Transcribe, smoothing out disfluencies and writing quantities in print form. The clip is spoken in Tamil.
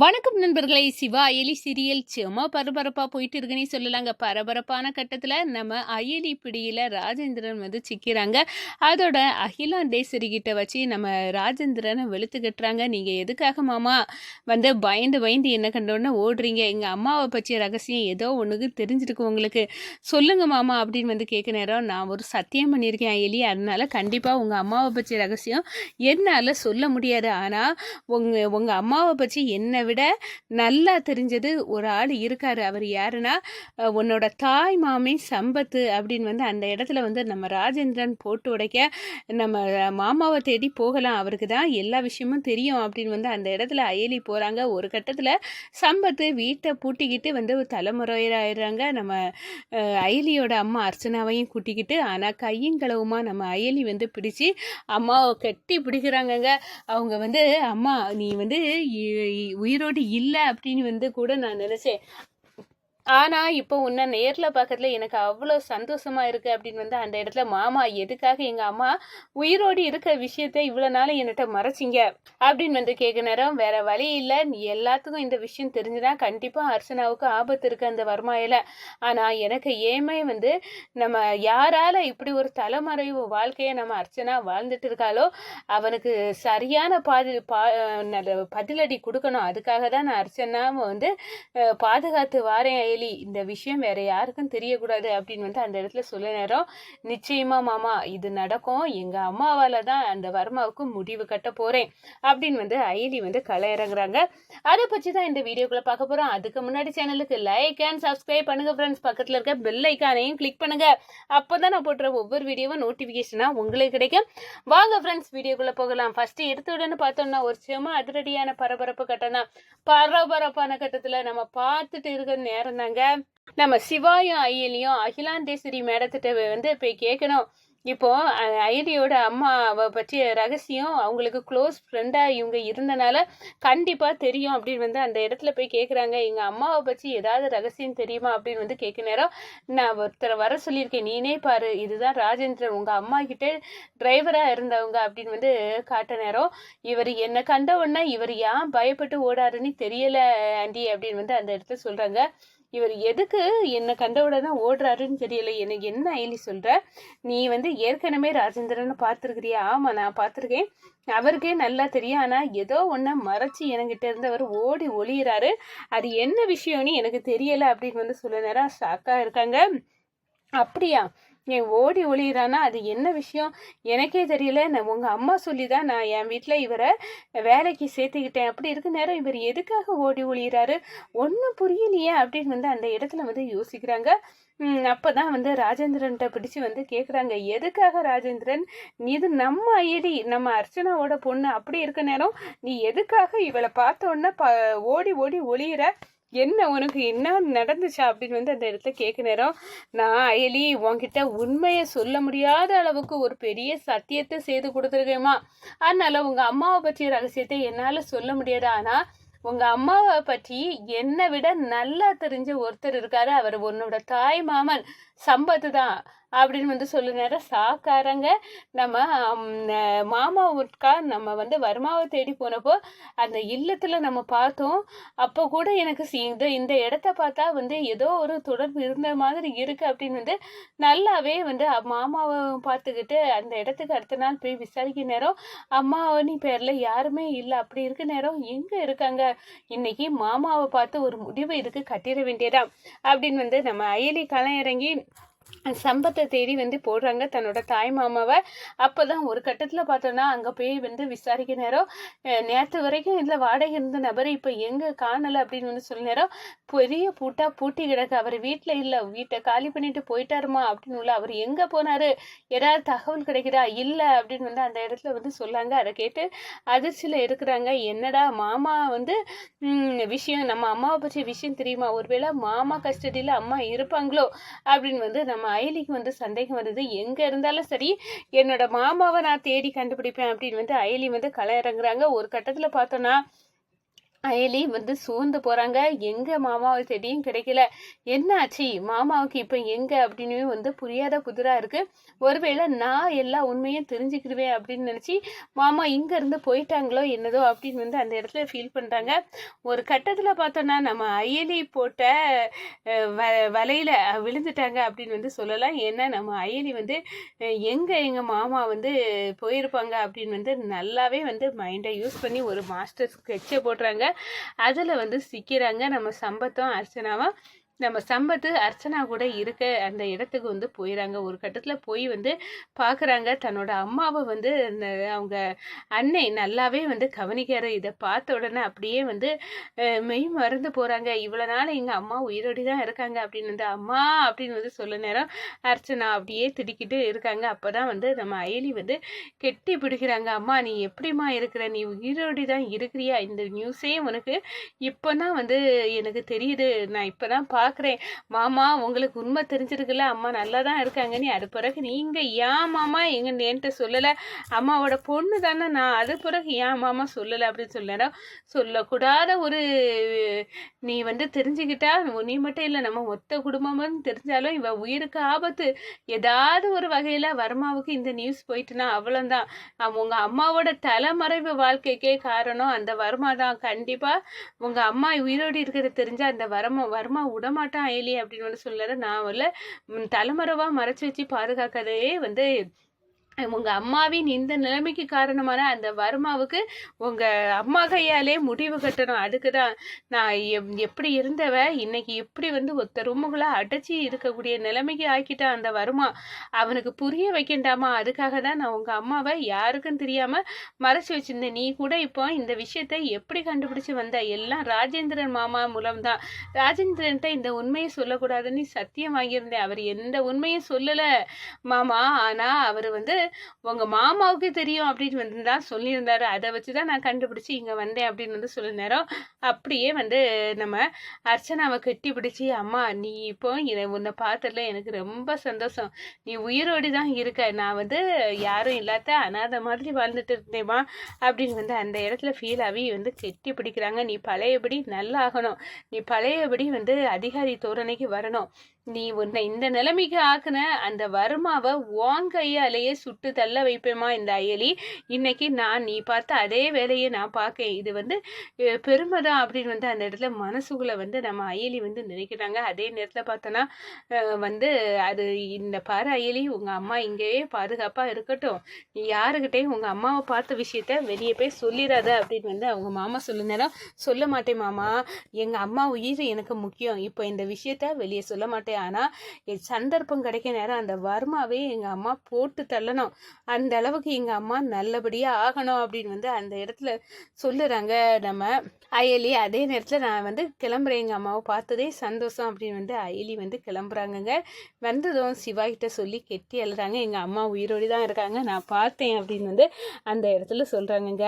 வணக்கம் நண்பர்களே. சிவா அயலி சீரியல் சும்மா பரபரப்பாக போயிட்டு இருக்குன்னே சொல்லலாங்க. பரபரப்பான கட்டத்தில் நம்ம அயலி பிடியில் ராஜேந்திரன் வந்து சிக்கிறாங்க. அதோட அகிலாண்டேஸ்வரி கிட்ட வச்சு நம்ம ராஜேந்திரனை வெளுத்து கட்டுறாங்க. நீங்கள் எதுக்காக மாமா வந்து பயந்து பயந்து என்ன கண்டோன்னே ஓடுறீங்க? எங்கள் அம்மாவை பற்றிய ரகசியம் ஏதோ ஒன்றுக்கு தெரிஞ்சிருக்கு உங்களுக்கு, சொல்லுங்க மாமா அப்படின்னு வந்து கேட்க நேரம், நான் ஒரு சத்தியம் பண்ணியிருக்கேன் அயலி, அதனால கண்டிப்பாக உங்கள் அம்மாவை பற்றிய ரகசியம் என்னால் சொல்ல முடியாது. ஆனால் உங்கள் அம்மாவை பற்றி என்னை விட நல்லா தெரிஞ்சது ஒரு ஆள் இருக்காரு. அவர் யாருன்னா உன்னோட தாய் மாமே சம்பத்து அப்படின்னு வந்து அந்த இடத்துல வந்து நம்ம ராஜேந்திரன் போட்டு உடைக்க, நம்ம மாமாவை தேடி போகலாம், அவருக்கு தான் எல்லா விஷயமும் தெரியும் அப்படின்னு வந்து அந்த இடத்துல அயலி போகிறாங்க. ஒரு கட்டத்தில் சம்பத்து வீட்டை பூட்டிக்கிட்டு வந்து தலைமுறையாயிடுறாங்க. நம்ம அயலியோட அம்மா அர்ச்சனாவையும் கூட்டிக்கிட்டு. ஆனால் கையும் களவுமா நம்ம அயலி வந்து பிடிச்சி அம்மாவை கட்டி பிடிக்கிறாங்கங்க. அவங்க வந்து, அம்மா நீ வந்து உயிரோடு இல்லை அப்படின்னு வந்து கூட நான் நினைச்சேன், ஆனால் இப்போ உன்னை நேரில் பார்க்கறதுல எனக்கு அவ்வளோ சந்தோஷமாக இருக்குது அப்படின்னு வந்து அந்த இடத்துல மாமா எதுக்காக எங்கள் அம்மா உயிரோடு இருக்க விஷயத்த இவ்வளோ நாள் என்கிட்ட மறைச்சிங்க அப்படின்னு வந்து கேட்க நேரம், வேற வழி இல்லை, எல்லாத்துக்கும் இந்த விஷயம் தெரிஞ்சுதான் கண்டிப்பாக அர்ச்சனாவுக்கு ஆபத்து இருக்குது அந்த வர்மாயில். ஆனால் எனக்கு ஏமே வந்து நம்ம யாரால் இப்படி ஒரு தலைமறைவு வாழ்க்கையை நம்ம அர்ச்சனா வாழ்ந்துட்டு இருக்காளோ அவனுக்கு சரியான பதிலடி கொடுக்கணும். அதுக்காக தான் நான் அர்ச்சனாவை வந்து பாதுகாத்து வாரேன். இந்த விஷயம் வேற யாருக்கும் தெரியக்கூடாது அப்படின்னு வந்து அந்த இடத்துல சொல்ல நேரம், நிச்சயமா மாமா இது நடக்கும், எங்க அம்மாவால தான் அந்த வர்மாவுக்கு முடிவு கட்ட போறேன் அப்படின்னு வந்து அயலி வந்து களை இறங்குறாங்க. அதை பற்றி தான் இந்த வீடியோக்குள்ள பார்க்க போறோம். அதுக்கு முன்னாடி சேனலுக்கு லைக் அண்ட் சப்ஸ்கிரைப் பண்ணுங்க ஃப்ரெண்ட்ஸ். பக்கத்துல இருக்க பெல் ஐக்கானையும் கிளிக் பண்ணுங்க. அப்போதான் நான் போடுற ஒவ்வொரு வீடியோவும் நோட்டிபிகேஷனா உங்களுக்கு கிடைக்கும். வாங்க ஃப்ரெண்ட்ஸ் வீடியோக்குள்ள போகலாம். ஃபர்ஸ்ட் எடுத்த உடனே பார்த்தோம்னா ஒரு செம அதிரடியான பரபரப்பு கட்டம் தான். பரபரப்பான கட்டத்துல நம்ம பார்த்துட்டு இருக்கிற நேரம் தாங்க நம்ம சிவாயும் அயலியும் அகிலாண்டேஸ்வரி மேடத்திட்ட வந்து போய் கேட்கணும். இப்போ அயலியோட அம்மாவை பற்றிய ரகசியம் அவங்களுக்கு க்ளோஸ் ஃப்ரெண்டாக இவங்க இருந்தனால கண்டிப்பாக தெரியும் அப்படின்னு வந்து அந்த இடத்துல போய் கேட்குறாங்க. எங்கள் அம்மாவை பற்றி ஏதாவது ரகசியம் தெரியுமா அப்படின்னு வந்து கேட்க நேரம், நான் ஒருத்தரை வர சொல்லியிருக்கேன், நீனே பாரு, இதுதான் ராஜேந்திரன், உங்கள் அம்மா கிட்டே டிரைவராக இருந்தவங்க அப்படின்னு வந்து காட்ட நேரம், இவர் என்னை கண்ட உடனே இவர் ஏன் பயப்பட்டு ஓடாருன்னு தெரியல ஆண்டி அப்படின்னு வந்து அந்த இடத்துல சொல்கிறாங்க. இவர் எதுக்கு என்னை கண்டவுடனே ஓடுறாருன்னு தெரியல, எனக்கு என்ன அயலி சொல்ற, நீ வந்து ஏற்கனவே ராஜேந்திரனை பார்த்துருக்கிறியா? ஆமாம் நான் பார்த்துருக்கேன், அவருக்கே நல்லா தெரியும், ஆனால் ஏதோ ஒன்றை மறைச்சி என்கிட்ட இருந்தவர் ஓடி ஒளியிறாரு, அது என்ன விஷயம்னு எனக்கு தெரியலை அப்படின்னு வந்து சொல்ல நேரம் ஷாக்கா இருக்காங்க. அப்படியா, என் ஓடி ஒளியிறானா, அது என்ன விஷயம் எனக்கே தெரியல, நான் உங்கள் அம்மா சொல்லி தான் நான் என் வீட்டில் இவரை வேலைக்கு சேர்த்துக்கிட்டேன், அப்படி இருக்க நேரம் இவர் எதுக்காக ஓடி ஒளியிறாரு ஒன்றும் புரியலையே அப்படின்னு வந்து அந்த இடத்துல வந்து யோசிக்கிறாங்க. அப்போதான் வந்து ராஜேந்திரன்ட்ட பிடிச்சு வந்து கேட்குறாங்க, எதுக்காக ராஜேந்திரன், இது நம்ம அயலி, நம்ம அர்ச்சனாவோட பொண்ணு, அப்படி இருக்க நேரம் நீ எதுக்காக இவளை பார்த்தோன்னா ஓடி ஓடி ஒளியிற, என்ன உனக்கு என்ன நடந்துச்சா அப்படின்னு வந்து அந்த இடத்துல கேட்க நேரம், நான் அயலி உன்கிட்ட உண்மையை சொல்ல முடியாத அளவுக்கு ஒரு பெரிய சத்தியத்தை செய்து கொடுத்துருக்கேம்மா, அதனால உங்கள் அம்மாவை பற்றிய ரகசியத்தை என்னால் சொல்ல முடியாது, ஆனால் உங்கள் அம்மாவை பற்றி என்னை விட நல்லா தெரிஞ்ச ஒருத்தர் இருக்காரு, அவர் உன்னோட தாய் மாமன் சம்பத்து தான் அப்படின்னு வந்து சொல்ல நேரம் சாக்காரங்க. நம்ம மாமாவுக்கா நம்ம வந்து வர்மாவை தேடி போனப்போ அந்த இல்லத்தில் நம்ம பார்த்தோம், அப்போ கூட எனக்கு இந்த இடத்த பார்த்தா வந்து ஏதோ ஒரு தொடர்பு இருந்த மாதிரி இருக்குது அப்படின்னு வந்து நல்லாவே வந்து மாமாவை பார்த்துக்கிட்டு அந்த இடத்துக்கு அடுத்த நாள் போய் விசாரிக்க நேரம், அம்மாவனி பேரில் யாருமே இல்லை, அப்படி இருக்க நேரம் எங்கே இருக்காங்க, இன்னைக்கு மாமாவை பார்த்து ஒரு முடிவு இதுக்கு கட்டிட வேண்டியதா அப்படின்னு வந்து நம்ம அயலி களம் இறங்கி சம்பத்தை தேடி வந்து போடுறாங்க தன்னோட தாய் மாமாவை. அப்போதான் ஒரு கட்டத்தில் பார்த்தோன்னா அங்கே போய் வந்து விசாரிக்க நேரம், நேற்று வரைக்கும் இதில் வாடகை இருந்த நபர் இப்போ எங்கே காணலை அப்படின்னு வந்து சொல்ல நேரம், பெரிய பூட்டி கிடக்கு, அவர் வீட்டில் இல்லை, வீட்டை காலி பண்ணிட்டு போயிட்டாருமா அப்படின்னு உள்ள, அவர் எங்கே போனார், ஏதாவது தகவல் கிடைக்குதா, இல்லை அப்படின்னு வந்து அந்த இடத்துல வந்து சொல்லாங்க. அதை கேட்டு அதிர்ச்சியில் இருக்கிறாங்க. என்னடா மாமா வந்து விஷயம், நம்ம அம்மாவை பற்றிய விஷயம் தெரியுமா, ஒருவேளை மாமா கஸ்டடியில் அம்மா இருப்பாங்களோ அப்படின்னு வந்து நம்ம அயலிக்கு வந்து சந்தேகம் வருது. எங்க இருந்தாலும் சரி என்னோட மாமாவை நான் தேடி கண்டுபிடிப்பேன் அப்படின்னு வந்து அயலி வந்து களை இறங்குறாங்க. ஒரு கட்டத்துல பார்த்தோன்னா அயலி வந்து சோர்ந்து போறாங்க. எங்க மாமாவை தேடியும் கிடைக்கல. என்ன ஆச்சு மாமாவுக்கு இப்ப எங்க அப்படின்னு வந்து புரியாத புதிரா இருக்கு. ஒருவேளை நான் எல்லா உண்மையும் தெரிஞ்சுக்கிடுவேன் அப்படின்னு நினைச்சு மாமா இங்க இருந்து போயிட்டாங்களோ என்னதோ அப்படின்னு வந்து அந்த இடத்துல ஃபீல் பண்றாங்க. ஒரு கட்டத்துல பார்த்தோம்னா நம்ம அயலி போட்ட வலையில விழுந்துட்டாங்க அப்படின்னு வந்து சொல்லலாம். ஏன்னா நம்ம அயலி வந்து எங்க மாமா வந்து போயிருப்பாங்க அப்படின்னு வந்து நல்லாவே வந்து மைண்டை யூஸ் பண்ணி ஒரு மாஸ்டர் ஸ்கெட்சை போடுறாங்க. அதில் வந்து சிக்கிறாங்க நம்ம சம்பத்தும் அர்ச்சனாவும். நம்ம சம்பத்து அர்ச்சனா கூட இருக்க அந்த இடத்துக்கு வந்து போயிடறாங்க. ஒரு கட்டத்தில் போய் வந்து பார்க்குறாங்க தன்னோட அம்மாவை வந்து அவங்க அன்னை நல்லாவே வந்து கவனிக்கிற இதை பார்த்த உடனே அப்படியே வந்து மெய் மறந்து போகிறாங்க. இவ்வளோ நாள் எங்கள் அம்மா உயிரோடி தான் இருக்காங்க அப்படின்னு வந்து அம்மா அப்படின்னு வந்து சொல்ல நேரம் அர்ச்சனா அப்படியே திடுக்கிட்டு இருக்காங்க. அப்போ தான் வந்து நம்ம அயலி வந்து கெட்டி பிடிக்கிறாங்க. அம்மா நீ எப்படிம்மா இருக்கிற, நீ உயிரோடி தான் இருக்கிறியா, இந்த நியூஸே உனக்கு இப்போ தான் வந்து எனக்கு தெரியுது, நான் இப்போ தான் பார்க்குறேன். மாமா உங்களுக்கு உண்மை தெரிஞ்சிருக்குல்ல, அம்மா நல்லா தான் இருக்காங்க, நீ அது பிறகு நீங்கள் ஏன் மாமா என்கிட்ட சொல்லலை, அம்மாவோட பொண்ணு தானே நான், அது பிறகு ஏன் மாமா சொல்லலை அப்படின்னு சொல்லணும். சொல்லக்கூடாத ஒரு நீ வந்து தெரிஞ்சுக்கிட்டா நீ மட்டும் இல்லை நம்ம மொத்த குடும்பமும் தெரிஞ்சாலும் இவ உயிருக்கு ஆபத்து. ஏதாவது ஒரு வகையில் வர்மாவுக்கு இந்த நியூஸ் போயிட்டுனா அவ்வளோதான். உங்க அம்மாவோட தலைமறைவு வாழ்க்கைக்கே காரணம் அந்த வர்மா தான். கண்டிப்பா உங்க அம்மா உயிரோடு இருக்கிறத தெரிஞ்சா அந்த வர்மா விடமாட்டான் அயலி அப்படின்னு வந்து சொல்லல. நான் வந்து தலைமறைவா மறைச்சு வச்சு பாதுகாக்கதே வந்து உங்க அம்மாவின் இந்த நிலைமைக்கு காரணமான அந்த வர்மாவுக்கு உங்க அம்மா கையாலே முடிவு கட்டணும். அதுக்குதான் நான் எப்படி இருந்தவ இன்னைக்கு எப்படி வந்து ஒத்த ரூமுகளை அடைச்சி இருக்கக்கூடிய நிலைமைக்கு ஆக்கிட்டான் அந்த வர்மா. அவனுக்கு புரிய வைக்கண்டாமா, அதுக்காக தான் நான் உங்க அம்மாவை யாருக்கும் தெரியாம மறைச்சு வச்சிருந்தேன். நீ கூட இப்போ இந்த விஷயத்தை எப்படி கண்டுபிடிச்சு வந்த, எல்லாம் ராஜேந்திரன் மாமா மூலம்தான். ராஜேந்திரன்ட்ட இந்த உண்மையை சொல்லக்கூடாதுன்னு சத்தியம் வாங்கியிருந்தேன். அவர் எந்த உண்மையும் சொல்லல மாமா. ஆனா அவர் வந்து உங்க மாமாவுக்கு தெரியும் அப்படின்னு வந்து தான் சொல்லியிருந்தாரு. அதை வச்சுதான் நான் கண்டுபிடிச்சு இங்க வந்தேன் அப்படின்னு வந்து சொல்ல நேரம் அப்படியே வந்து நம்ம அர்ச்சனாவை கட்டி பிடிச்சி, அம்மா நீ இப்போ இதை உன்னை பார்த்ததுல எனக்கு ரொம்ப சந்தோஷம், நீ உயிரோடி தான் இருக்க, நான் வந்து யாரும் இல்லாத அனாதை மாதிரி வாழ்ந்துட்டு இருந்தேம்மா அப்படின்னு வந்து அந்த இடத்துல ஃபீல் ஆகி வந்து கெட்டி பிடிக்கிறாங்க. நீ பழையபடி நல்லா ஆகணும், நீ பழையபடி வந்து அதிகாரி தோரணைக்கு வரணும், நீ உன்னை இந்த நிலைமைக்கு ஆக்குன அந்த வர்மாவை உன் கையாலேயே சுட்டு தள்ள வைப்பேமா இந்த அயலி. இன்னைக்கு நான் நீ பார்த்த அதே வேலையை நான் பார்க்கேன், இது வந்து பெருமைதான் அப்படின்னு வந்து அந்த இடத்துல மனசுக்குள்ள வந்து நம்ம அயலி வந்து நினைக்கிறாங்க. அதே நேரத்தில் பார்த்தோன்னா வந்து அது இந்த பாரு அயலி, உங்க அம்மா இங்கேயே பாதுகாப்பா இருக்கட்டும், நீ யாருக்கிட்டையும் உங்க அம்மாவை பார்த்த விஷயத்த வெளியே போய் சொல்லிடாத அப்படின்னு வந்து அவங்க மாமா சொல்ல நேரம், சொல்ல மாட்டேன் மாமா, எங்க அம்மா உயிர் எனக்கு முக்கியம், இப்போ இந்த விஷயத்த வெளியே சொல்ல மாட்டேன், ஆனா சந்தர்ப்பம் கிடைக்க நேரம் அந்த வர்மாவே எங்க அம்மா போட்டு தள்ளணும், அந்த அளவுக்கு எங்க அம்மா நல்லபடியா ஆகணும் அப்படின்னு வந்து அந்த இடத்துல சொல்லுறாங்க நம்ம அயலி. அதே நேரத்துல நான் வந்து கிளம்புறேன், எங்க அம்மாவை பார்த்ததே சந்தோஷம் அப்படின்னு வந்து அயலி வந்து கிளம்புறாங்கங்க. வந்ததும் சிவா கிட்ட சொல்லி கெட்டி அழுறாங்க, எங்க அம்மா உயிரோடி தான் இருக்காங்க, நான் பார்த்தேன் அப்படின்னு வந்து அந்த இடத்துல சொல்றாங்கங்க.